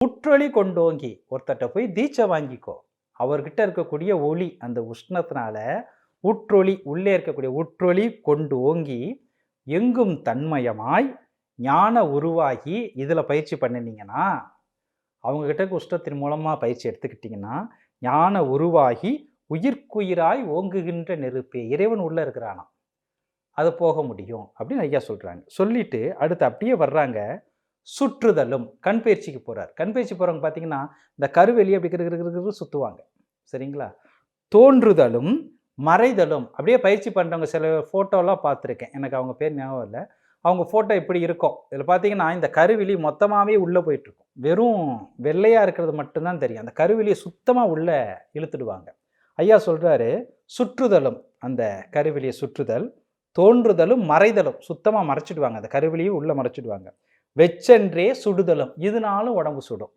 உற்றொளி கொண்டோங்கி ஒருத்தட்ட போய் தீட்சை வாங்கிக்கோ. அவர்கிட்ட இருக்கக்கூடிய ஒளி அந்த உஷ்ணத்தினால உற்றொளி உள்ளே இருக்கக்கூடிய உற்றொளி கொண்டு ஓங்கி எங்கும் தன்மயமாய் ஞான உருவாகி இதில் பயிற்சி பண்ணினீங்கன்னா அவங்ககிட்ட உஷ்ணத்தின் மூலமாக பயிற்சி எடுத்துக்கிட்டிங்கன்னா ஞான உருவாகி உயிர்க்குயிராய் ஓங்குகின்ற நெருப்பே இறைவன் உள்ளே இருக்கிறானா அது போக முடியும் அப்படின்னு ஐயா சொல்கிறாங்க. சொல்லிட்டு அடுத்து அப்படியே வர்றாங்க. சுற்றுதலும் கண் பயிற்சிக்கு போகிறார். கண் பயிற்சி போகிறவங்க பார்த்தீங்கன்னா இந்த கருவெளியை அப்படி கிரு சுற்றுவாங்க. சரிங்களா? தோன்றுதலும் மறைதலும் அப்படியே பயிற்சி பண்ணுறவங்க சில ஃபோட்டோலாம் பார்த்துருக்கேன். எனக்கு அவங்க பேர் ஞாபகம் இல்லை. அவங்க ஃபோட்டோ இப்படி இருக்கும். இதில் பார்த்தீங்கன்னா இந்த கருவிழி மொத்தமாகவே உள்ளே போயிட்டுருக்கும். வெறும் வெள்ளையாக இருக்கிறது மட்டும்தான் தெரியும். அந்த கருவிழியை சுத்தமாக உள்ளே இழுத்துடுவாங்க. ஐயா சொல்கிறாரு, சுற்றுதலும் அந்த கருவிழியை சுற்றுதல், தோன்றுதலும் மறைதலும் சுத்தமாக மறைச்சிடுவாங்க. அந்த கருவிழியை உள்ளே மறைச்சிடுவாங்க. வெச்சென்றே சுடுதலும் இதனாலும் உடம்பு சுடும்.